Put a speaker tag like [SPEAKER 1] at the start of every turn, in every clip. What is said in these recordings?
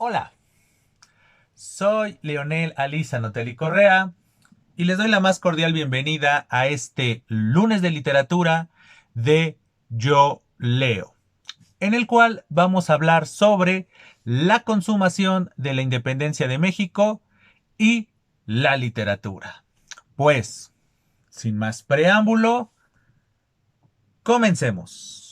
[SPEAKER 1] Hola, soy Leonel Aliza Notelli Correa y les doy la más cordial bienvenida a este lunes de literatura de Yo Leo, en el cual vamos a hablar sobre la consumación de la independencia de México y la literatura. Pues, sin más preámbulo, comencemos.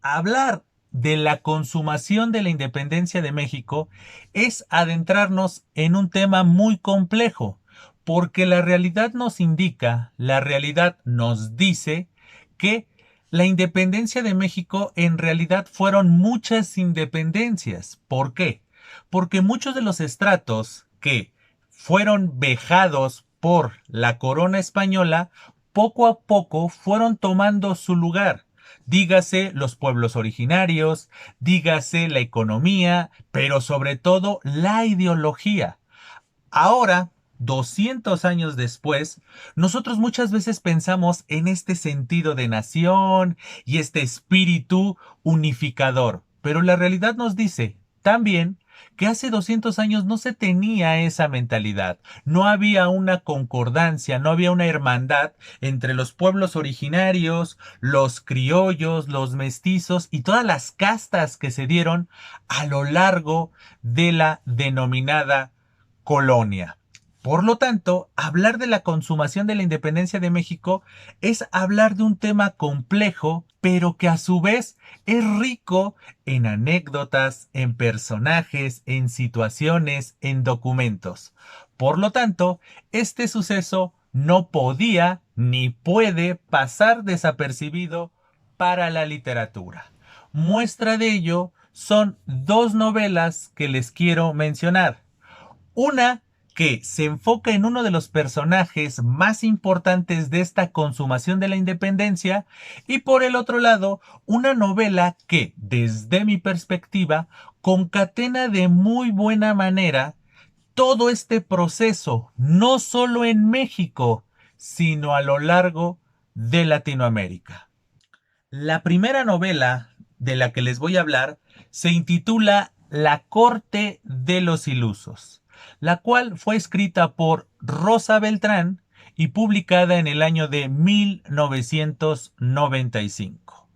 [SPEAKER 1] Hablar de la consumación de la independencia de México es adentrarnos en un tema muy complejo, porque la realidad nos indica, la realidad nos dice que la independencia de México en realidad fueron muchas independencias. ¿Por qué? Porque muchos de los estratos que fueron vejados por la corona española, poco a poco fueron tomando su lugar. Dígase los pueblos originarios, dígase la economía, pero sobre todo la ideología. Ahora, 200 años después, nosotros muchas veces pensamos en este sentido de nación y este espíritu unificador, pero la realidad nos dice también que hace 200 años no se tenía esa mentalidad, no había una concordancia, no había una hermandad entre los pueblos originarios, los criollos, los mestizos y todas las castas que se dieron a lo largo de la denominada colonia. Por lo tanto, hablar de la consumación de la independencia de México es hablar de un tema complejo, pero que a su vez es rico en anécdotas, en personajes, en situaciones, en documentos. Por lo tanto, este suceso no podía ni puede pasar desapercibido para la literatura. Muestra de ello son dos novelas que les quiero mencionar. Una que se enfoca en uno de los personajes más importantes de esta consumación de la independencia y por el otro lado una novela que desde mi perspectiva concatena de muy buena manera todo este proceso, no solo en México, sino a lo largo de Latinoamérica. La primera novela de la que les voy a hablar se intitula La corte de los ilusos, la cual fue escrita por Rosa Beltrán y publicada en el año de 1995.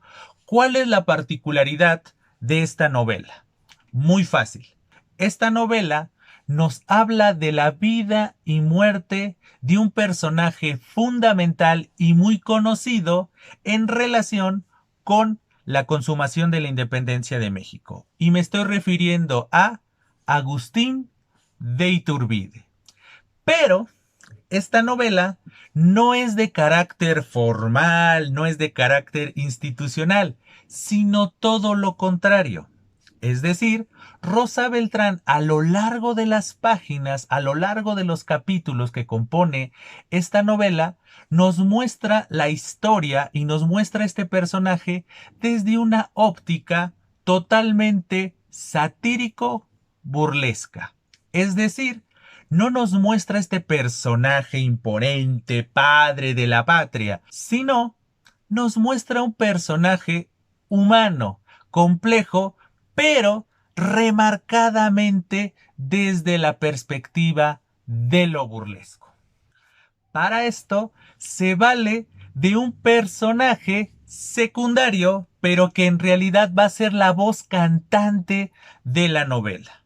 [SPEAKER 1] ¿Cuál es la particularidad de esta novela? Muy fácil. Esta novela nos habla de la vida y muerte de un personaje fundamental y muy conocido en relación con la consumación de la independencia de México. Y me estoy refiriendo a Agustín de Iturbide. Pero esta novela no es de carácter formal, no es de carácter institucional, sino todo lo contrario. Es decir, Rosa Beltrán a lo largo de las páginas, a lo largo de los capítulos que compone esta novela, nos muestra la historia y nos muestra este personaje desde una óptica totalmente satírico-burlesca. Es decir, no nos muestra este personaje imponente, padre de la patria, sino nos muestra un personaje humano, complejo, pero remarcadamente desde la perspectiva de lo burlesco. Para esto se vale de un personaje secundario, pero que en realidad va a ser la voz cantante de la novela.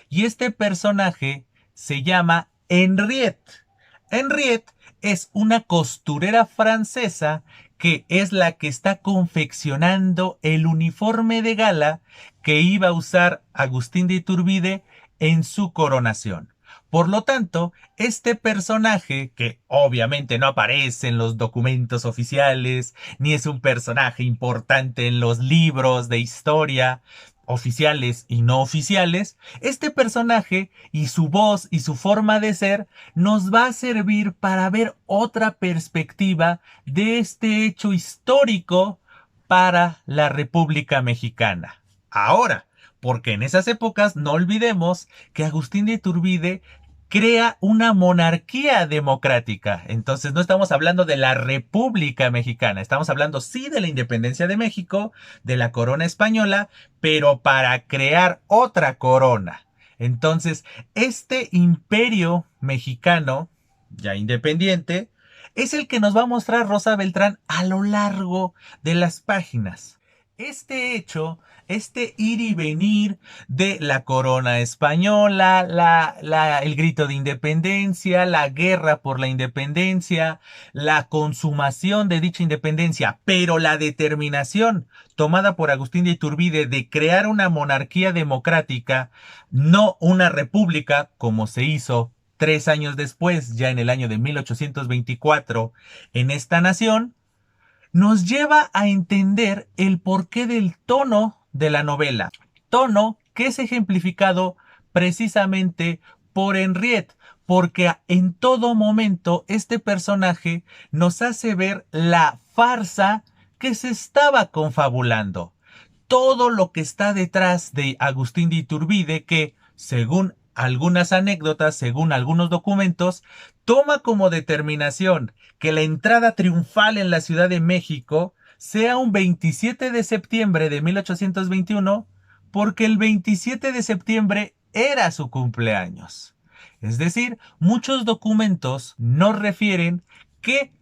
[SPEAKER 1] Y este personaje se llama Henriette. Henriette es una costurera francesa que es la que está confeccionando el uniforme de gala que iba a usar Agustín de Iturbide en su coronación. Por lo tanto, este personaje, que obviamente no aparece en los documentos oficiales, ni es un personaje importante en los libros de historia, oficiales y no oficiales, este personaje y su voz y su forma de ser nos va a servir para ver otra perspectiva de este hecho histórico para la República Mexicana. Ahora, porque en esas épocas no olvidemos que Agustín de Iturbide crea una monarquía democrática. Entonces no estamos hablando de la República Mexicana, estamos hablando sí de la independencia de México, de la corona española, pero para crear otra corona. Entonces, este imperio mexicano, ya independiente, es el que nos va a mostrar Rosa Beltrán a lo largo de las páginas. Este hecho, este ir y venir de la corona española, el grito de independencia, la guerra por la independencia, la consumación de dicha independencia, pero la determinación tomada por Agustín de Iturbide de crear una monarquía democrática, no una república como se hizo 3 años después, ya en el año de 1824, en esta nación, nos lleva a entender el porqué del tono de la novela. Tono que es ejemplificado precisamente por Henriette, porque en todo momento este personaje nos hace ver la farsa que se estaba confabulando. Todo lo que está detrás de Agustín de Iturbide, que, según algunas anécdotas, según algunos documentos, toma como determinación que la entrada triunfal en la Ciudad de México sea un 27 de septiembre de 1821, porque el 27 de septiembre era su cumpleaños. Es decir, muchos documentos nos refieren que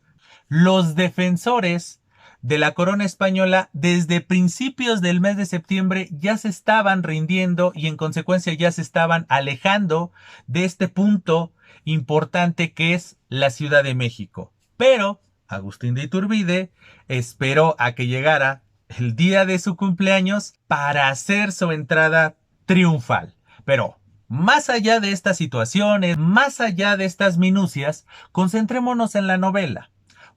[SPEAKER 1] los defensores de la corona española desde principios del mes de septiembre ya se estaban rindiendo y en consecuencia ya se estaban alejando de este punto importante que es la Ciudad de México. Pero Agustín de Iturbide esperó a que llegara el día de su cumpleaños para hacer su entrada triunfal. Pero más allá de estas situaciones, más allá de estas minucias, concentrémonos en la novela.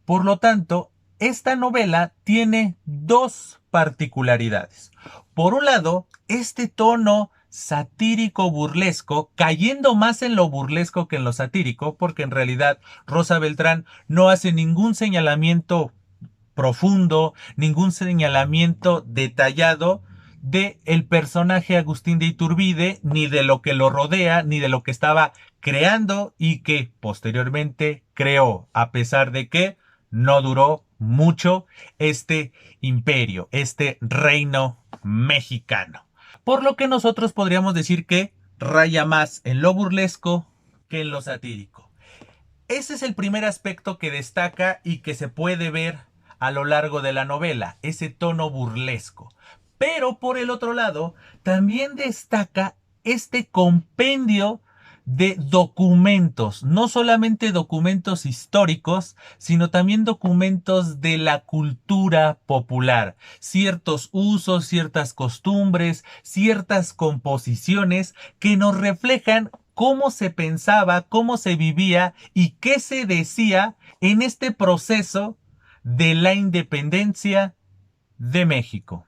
[SPEAKER 1] Por lo tanto, esta novela tiene dos particularidades. Por un lado, este tono satírico burlesco, cayendo más en lo burlesco que en lo satírico, porque en realidad Rosa Beltrán no hace ningún señalamiento profundo, ningún señalamiento detallado de el personaje Agustín de Iturbide, ni de lo que lo rodea, ni de lo que estaba creando y que posteriormente creó, a pesar de que no duró mucho este imperio, este reino mexicano. Por lo que nosotros podríamos decir que raya más en lo burlesco que en lo satírico. Ese es el primer aspecto que destaca y que se puede ver a lo largo de la novela, ese tono burlesco. Pero por el otro lado, también destaca este compendio de documentos, no solamente documentos históricos, sino también documentos de la cultura popular, ciertos usos, ciertas costumbres, ciertas composiciones que nos reflejan cómo se pensaba, cómo se vivía y qué se decía en este proceso de la independencia de México.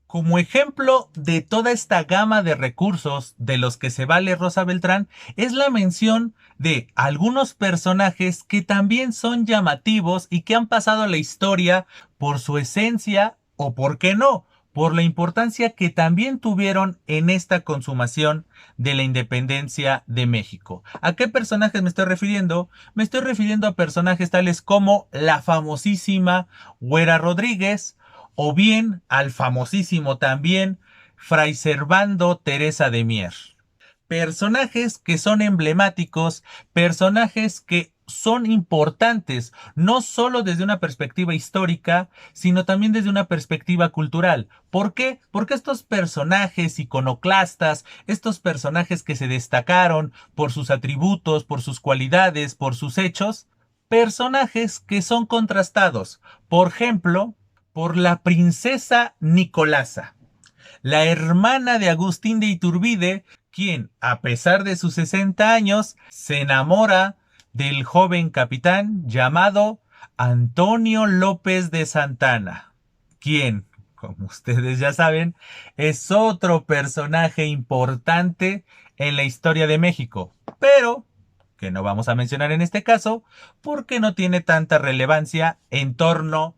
[SPEAKER 1] Como ejemplo de toda esta gama de recursos de los que se vale Rosa Beltrán es la mención de algunos personajes que también son llamativos y que han pasado a la historia por su esencia o, por qué no, por la importancia que también tuvieron en esta consumación de la independencia de México. ¿A qué personajes me estoy refiriendo? Me estoy refiriendo a personajes tales como la famosísima Güera Rodríguez, o bien al famosísimo también Fray Servando Teresa de Mier. Personajes que son emblemáticos, personajes que son importantes, no solo desde una perspectiva histórica, sino también desde una perspectiva cultural. ¿Por qué? Porque estos personajes iconoclastas, estos personajes que se destacaron por sus atributos, por sus cualidades, por sus hechos, personajes que son contrastados. Por ejemplo, por la princesa Nicolasa, la hermana de Agustín de Iturbide, quien, a pesar de sus 60 años, se enamora del joven capitán llamado Antonio López de Santana, quien, como ustedes ya saben, es otro personaje importante en la historia de México, pero que no vamos a mencionar en este caso porque no tiene tanta relevancia en torno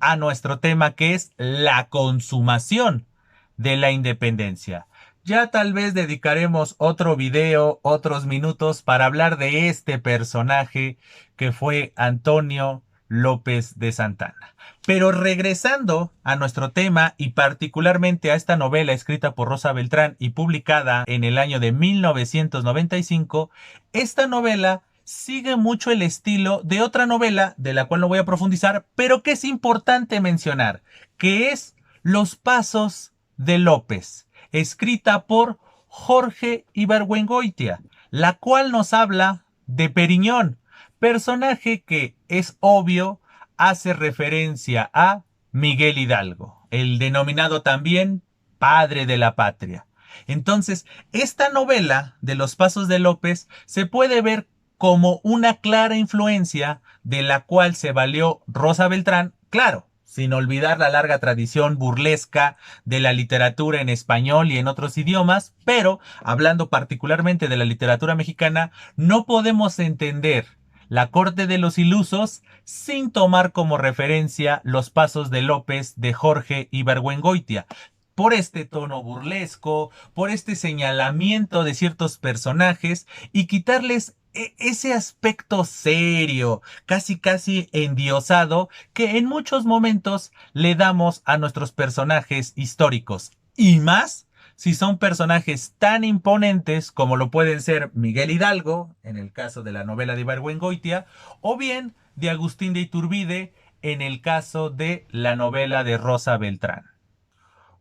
[SPEAKER 1] a nuestro tema, que es la consumación de la independencia. Ya tal vez dedicaremos otro video, otros minutos para hablar de este personaje que fue Antonio López de Santana. Pero regresando a nuestro tema y particularmente a esta novela escrita por Rosa Beltrán y publicada en el año de 1995, esta novela sigue mucho el estilo de otra novela de la cual no voy a profundizar, pero que es importante mencionar, que es Los Pasos de López, escrita por Jorge Ibargüengoitia, la cual nos habla de Periñón, personaje que es obvio hace referencia a Miguel Hidalgo, el denominado también padre de la patria. Entonces, esta novela de Los Pasos de López se puede ver como una clara influencia de la cual se valió Rosa Beltrán, claro, sin olvidar la larga tradición burlesca de la literatura en español y en otros idiomas, pero hablando particularmente de la literatura mexicana, no podemos entender La Corte de los Ilusos sin tomar como referencia Los Pasos de López de Jorge Ibargüengoitia, por este tono burlesco, por este señalamiento de ciertos personajes y quitarles ese aspecto serio, casi endiosado, que en muchos momentos le damos a nuestros personajes históricos. Y más si son personajes tan imponentes como lo pueden ser Miguel Hidalgo, en el caso de la novela de Ibargüengoitia, o bien de Agustín de Iturbide, en el caso de la novela de Rosa Beltrán.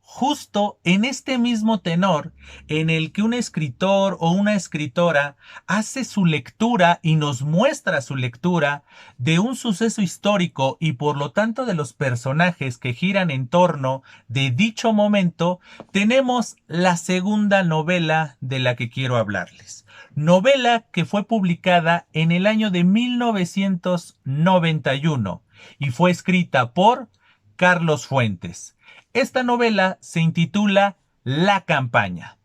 [SPEAKER 1] Justo en este mismo tenor en el que un escritor o una escritora hace su lectura y nos muestra su lectura de un suceso histórico y por lo tanto de los personajes que giran en torno de dicho momento, tenemos la segunda novela de la que quiero hablarles. Novela que fue publicada en el año de 1991 y fue escrita por Carlos Fuentes. Esta novela se intitula La Campaña,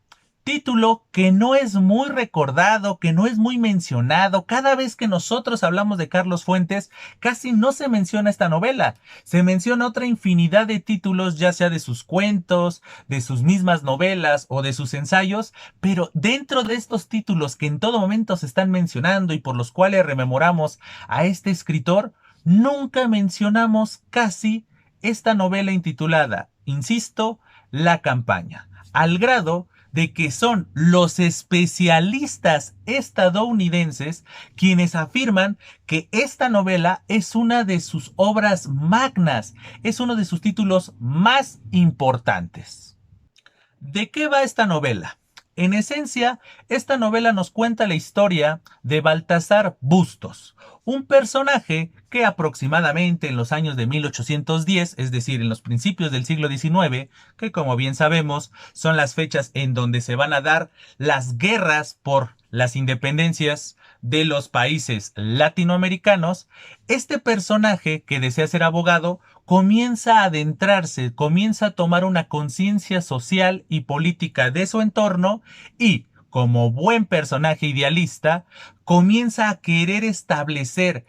[SPEAKER 1] título que no es muy recordado, que no es muy mencionado. Cada vez que nosotros hablamos de Carlos Fuentes, casi no se menciona esta novela. Se menciona otra infinidad de títulos, ya sea de sus cuentos, de sus mismas novelas o de sus ensayos, pero dentro de estos títulos que en todo momento se están mencionando y por los cuales rememoramos a este escritor, nunca mencionamos casi esta novela intitulada, insisto, La Campaña, al grado de que son los especialistas estadounidenses quienes afirman que esta novela es una de sus obras magnas, es uno de sus títulos más importantes. ¿De qué va esta novela? En esencia, esta novela nos cuenta la historia de Baltasar Bustos, un personaje que aproximadamente en los años de 1810, es decir, en los principios del siglo XIX, que como bien sabemos son las fechas en donde se van a dar las guerras por las independencias de los países latinoamericanos, este personaje que desea ser abogado comienza a adentrarse, comienza a tomar una conciencia social y política de su entorno y, como buen personaje idealista, comienza a querer establecer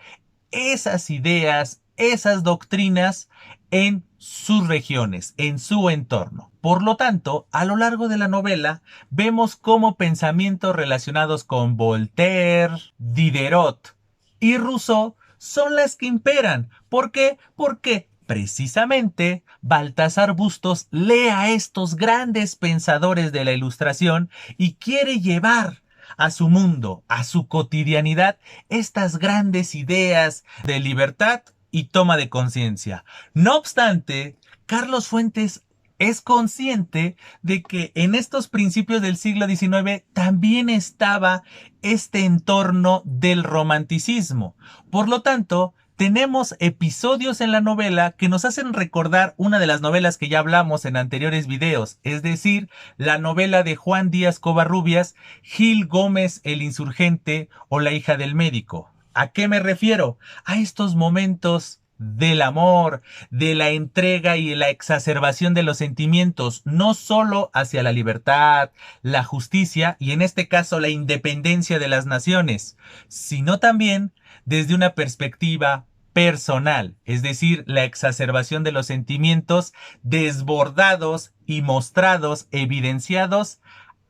[SPEAKER 1] esas ideas, esas doctrinas en sus regiones, en su entorno. Por lo tanto, a lo largo de la novela vemos cómo pensamientos relacionados con Voltaire, Diderot y Rousseau son las que imperan. ¿Por qué? Porque precisamente Baltasar Bustos lee a estos grandes pensadores de la Ilustración y quiere llevar a su mundo, a su cotidianidad, estas grandes ideas de libertad y toma de conciencia. No obstante, Carlos Fuentes es consciente de que en estos principios del siglo XIX también estaba este entorno del romanticismo. Por lo tanto, tenemos episodios en la novela que nos hacen recordar una de las novelas que ya hablamos en anteriores videos, es decir, la novela de Juan Díaz Covarrubias, Gil Gómez el Insurgente o La hija del médico. ¿A qué me refiero? A estos momentos del amor, de la entrega y la exacerbación de los sentimientos, no solo hacia la libertad, la justicia y en este caso la independencia de las naciones, sino también desde una perspectiva personal, es decir, la exacerbación de los sentimientos desbordados y mostrados, evidenciados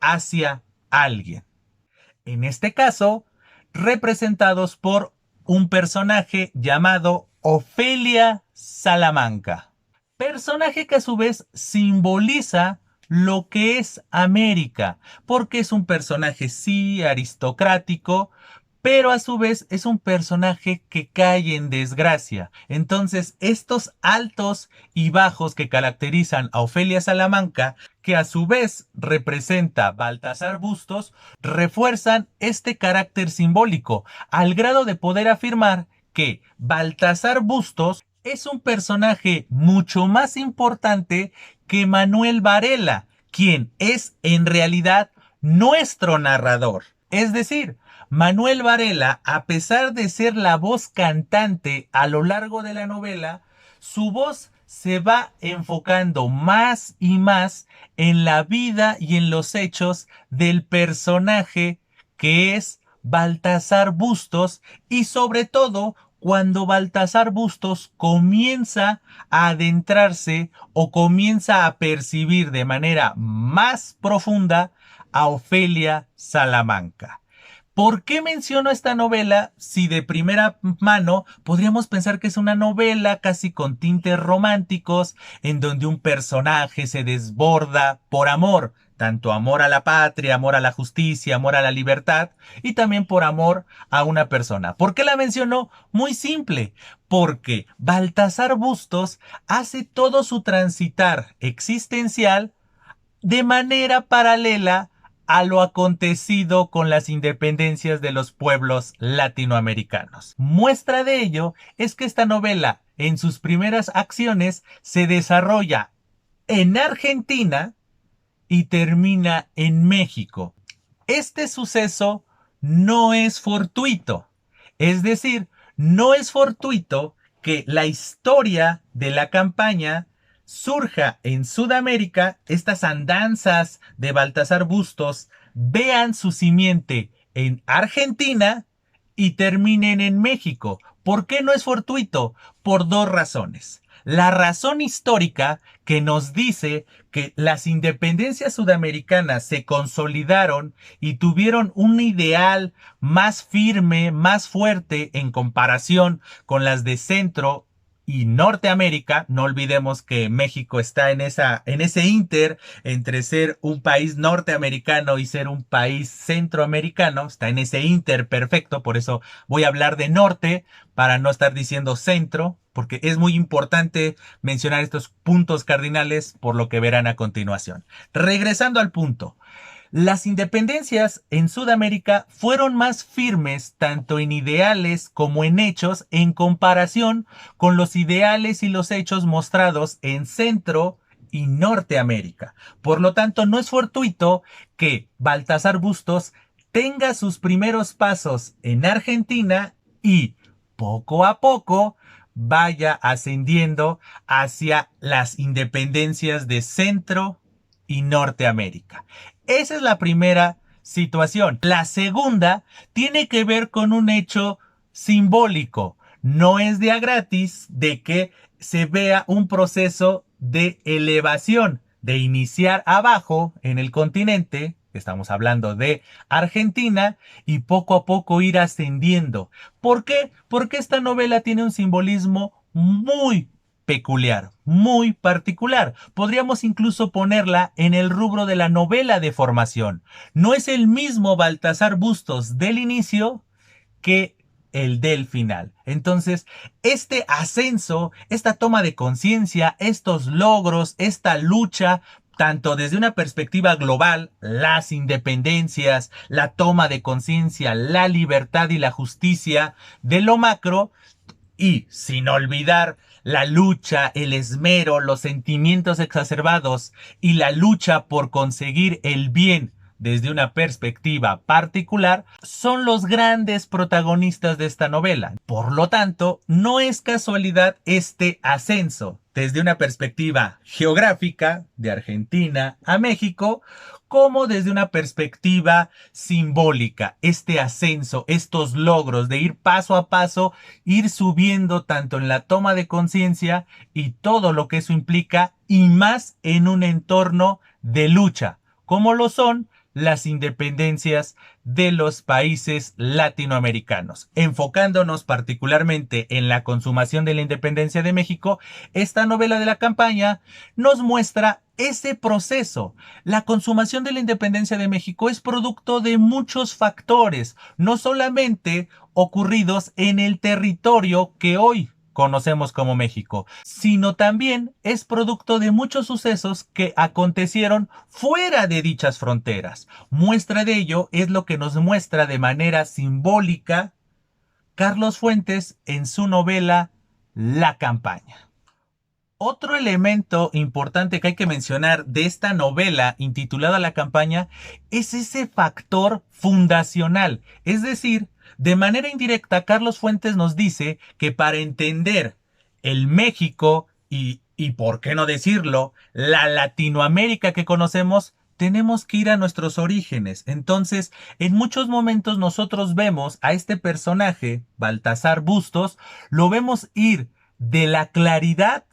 [SPEAKER 1] hacia alguien. En este caso, representados por un personaje llamado Ofelia Salamanca. Personaje que a su vez simboliza lo que es América, porque es un personaje sí aristocrático, pero a su vez es un personaje que cae en desgracia. Entonces, estos altos y bajos que caracterizan a Ofelia Salamanca, que a su vez representa Baltasar Bustos, refuerzan este carácter simbólico, al grado de poder afirmar que Baltasar Bustos es un personaje mucho más importante que Manuel Varela, quien es en realidad nuestro narrador. Es decir, Manuel Varela, a pesar de ser la voz cantante a lo largo de la novela, su voz se va enfocando más y más en la vida y en los hechos del personaje que es Baltasar Bustos, y sobre todo cuando Baltasar Bustos comienza a adentrarse o comienza a percibir de manera más profunda a Ofelia Salamanca. ¿Por qué menciono esta novela si de primera mano podríamos pensar que es una novela casi con tintes románticos, en donde un personaje se desborda por amor, tanto amor a la patria, amor a la justicia, amor a la libertad, y también por amor a una persona? ¿Por qué la menciono? Muy simple, porque Baltasar Bustos hace todo su transitar existencial de manera paralela a lo acontecido con las independencias de los pueblos latinoamericanos. Muestra de ello es que esta novela, en sus primeras acciones, se desarrolla en Argentina y termina en México. Este suceso no es fortuito, es decir, no es fortuito que la historia de la campaña surja en Sudamérica, estas andanzas de Baltasar Bustos vean su simiente en Argentina y terminen en México. ¿Por qué no es fortuito? Por dos razones. La razón histórica, que nos dice que las independencias sudamericanas se consolidaron y tuvieron un ideal más firme, más fuerte en comparación con las de Centro y Norteamérica. No olvidemos que México está en ese inter entre ser un país norteamericano y ser un país centroamericano. Está en ese inter perfecto, por eso voy a hablar de norte para no estar diciendo centro, porque es muy importante mencionar estos puntos cardinales, por lo que verán a continuación. Regresando al punto. Las independencias en Sudamérica fueron más firmes tanto en ideales como en hechos en comparación con los ideales y los hechos mostrados en Centro y Norteamérica. Por lo tanto, no es fortuito que Baltasar Bustos tenga sus primeros pasos en Argentina y poco a poco vaya ascendiendo hacia las independencias de Centro y Norteamérica. Esa es la primera situación. La segunda tiene que ver con un hecho simbólico. No es de a gratis de que se vea un proceso de elevación, de iniciar abajo en el continente, estamos hablando de Argentina, y poco a poco ir ascendiendo. ¿Por qué? Porque esta novela tiene un simbolismo muy peculiar, muy particular. Podríamos incluso ponerla en el rubro de la novela de formación. No es el mismo Baltasar Bustos del inicio que el del final. Entonces, este ascenso, esta toma de conciencia, estos logros, esta lucha, tanto desde una perspectiva global, las independencias, la toma de conciencia, la libertad y la justicia, de lo macro, y sin olvidar la lucha, el esmero, los sentimientos exacerbados y la lucha por conseguir el bien desde una perspectiva particular, son los grandes protagonistas de esta novela. Por lo tanto, no es casualidad este ascenso desde una perspectiva geográfica de Argentina a México, como desde una perspectiva simbólica, este ascenso, estos logros de ir paso a paso, ir subiendo tanto en la toma de conciencia y todo lo que eso implica, y más en un entorno de lucha, como lo son las independencias de los países latinoamericanos. Enfocándonos particularmente en la consumación de la independencia de México, esta novela de la campaña nos muestra ese proceso. La consumación de la independencia de México es producto de muchos factores, no solamente ocurridos en el territorio que hoy conocemos como México, sino también es producto de muchos sucesos que acontecieron fuera de dichas fronteras. Muestra de ello es lo que nos muestra de manera simbólica Carlos Fuentes en su novela La campaña. Otro elemento importante que hay que mencionar de esta novela intitulada La campaña es ese factor fundacional. Es decir, de manera indirecta, Carlos Fuentes nos dice que para entender el México y por qué no decirlo, la Latinoamérica que conocemos, tenemos que ir a nuestros orígenes. Entonces, en muchos momentos nosotros vemos a este personaje, Baltasar Bustos, lo vemos ir de la claridad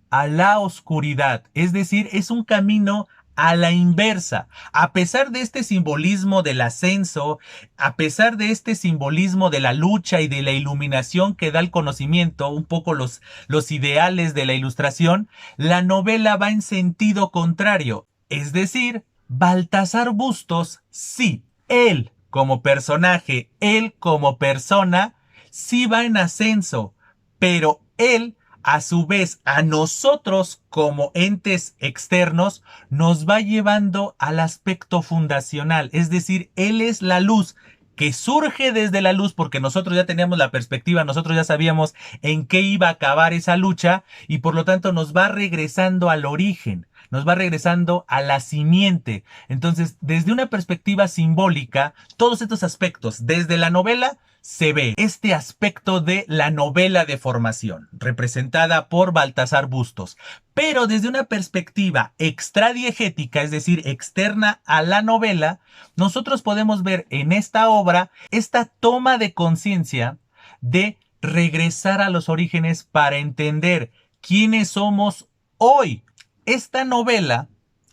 [SPEAKER 1] a la oscuridad. Es decir, es un camino a la inversa. A pesar de este simbolismo del ascenso, a pesar de este simbolismo de la lucha y de la iluminación que da el conocimiento, un poco los ideales de la ilustración, la novela va en sentido contrario. Es decir, Baltasar Bustos, sí, él como personaje, él como persona, sí va en ascenso, pero él a su vez a nosotros como entes externos nos va llevando al aspecto fundacional, es decir, él es la luz que surge desde la luz porque nosotros ya teníamos la perspectiva, nosotros ya sabíamos en qué iba a acabar esa lucha y por lo tanto nos va regresando al origen, nos va regresando a la simiente. Entonces, desde una perspectiva simbólica, todos estos aspectos, desde la novela, se ve este aspecto de la novela de formación, representada por Baltasar Bustos. Pero desde una perspectiva extradiegética, es decir, externa a la novela, nosotros podemos ver en esta obra esta toma de conciencia de regresar a los orígenes para entender quiénes somos hoy. Esta novela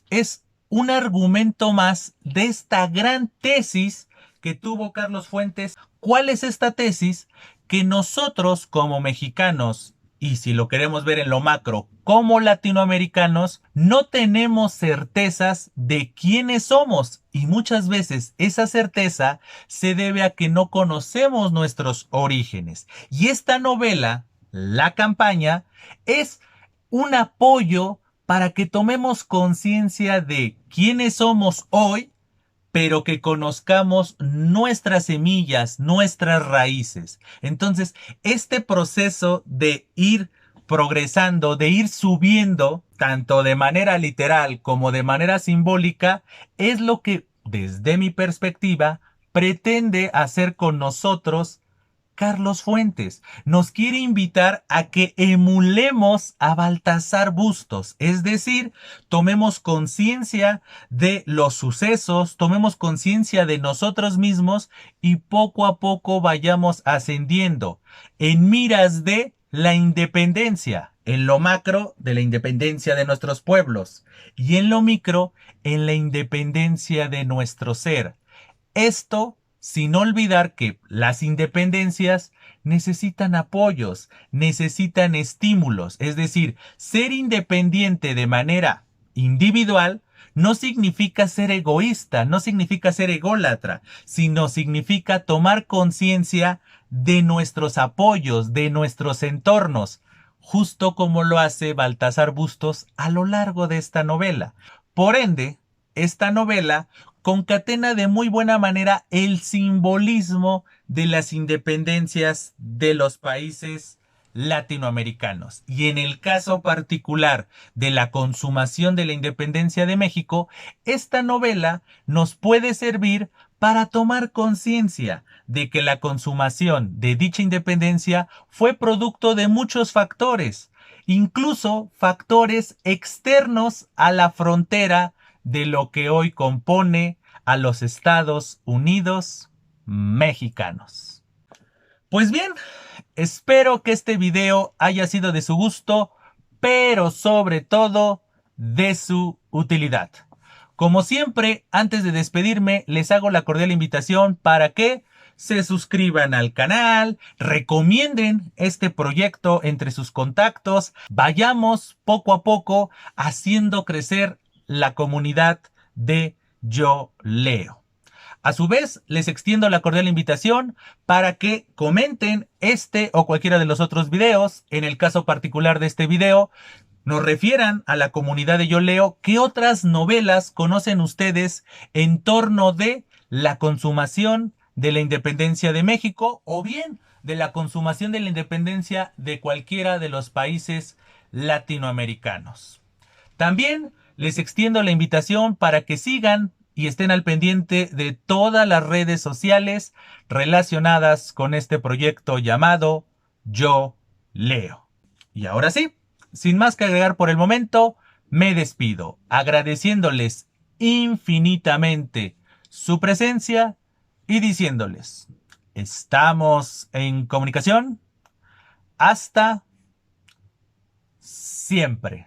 [SPEAKER 1] es un argumento más de esta gran tesis que tuvo Carlos Fuentes. ¿Cuál es esta tesis? Que nosotros como mexicanos, y si lo queremos ver en lo macro, como latinoamericanos, no tenemos certezas de quiénes somos. Y muchas veces esa certeza se debe a que no conocemos nuestros orígenes. Y esta novela, La campaña, es un apoyo para que tomemos conciencia de quiénes somos hoy, pero que conozcamos nuestras semillas, nuestras raíces. Entonces, este proceso de ir progresando, de ir subiendo, tanto de manera literal como de manera simbólica, es lo que, desde mi perspectiva, pretende hacer con nosotros Carlos Fuentes. Nos quiere invitar a que emulemos a Baltasar Bustos, es decir, tomemos conciencia de los sucesos, tomemos conciencia de nosotros mismos y poco a poco vayamos ascendiendo en miras de la independencia, en lo macro de la independencia de nuestros pueblos y en lo micro en la independencia de nuestro ser. Esto sin olvidar que las independencias necesitan apoyos, necesitan estímulos. Es decir, ser independiente de manera individual no significa ser egoísta, no significa ser ególatra, sino significa tomar conciencia de nuestros apoyos, de nuestros entornos, justo como lo hace Baltasar Bustos a lo largo de esta novela. Por ende, esta novela concatena de muy buena manera el simbolismo de las independencias de los países latinoamericanos. Y en el caso particular de la consumación de la independencia de México, esta novela nos puede servir para tomar conciencia de que la consumación de dicha independencia fue producto de muchos factores, incluso factores externos a la frontera de lo que hoy compone a los Estados Unidos mexicanos. Pues bien, espero que este video haya sido de su gusto, pero sobre todo de su utilidad. Como siempre, antes de despedirme, les hago la cordial invitación para que se suscriban al canal, recomienden este proyecto entre sus contactos, vayamos poco a poco haciendo crecer la comunidad de Yo Leo. A su vez, les extiendo la cordial invitación para que comenten este o cualquiera de los otros videos. En el caso particular de este video, nos refieran a la comunidad de Yo Leo qué otras novelas conocen ustedes en torno de la consumación de la independencia de México o bien de la consumación de la independencia de cualquiera de los países latinoamericanos. También les extiendo la invitación para que sigan y estén al pendiente de todas las redes sociales relacionadas con este proyecto llamado Yo Leo. Y ahora sí, sin más que agregar por el momento, me despido, agradeciéndoles infinitamente su presencia y diciéndoles, estamos en comunicación. Hasta siempre.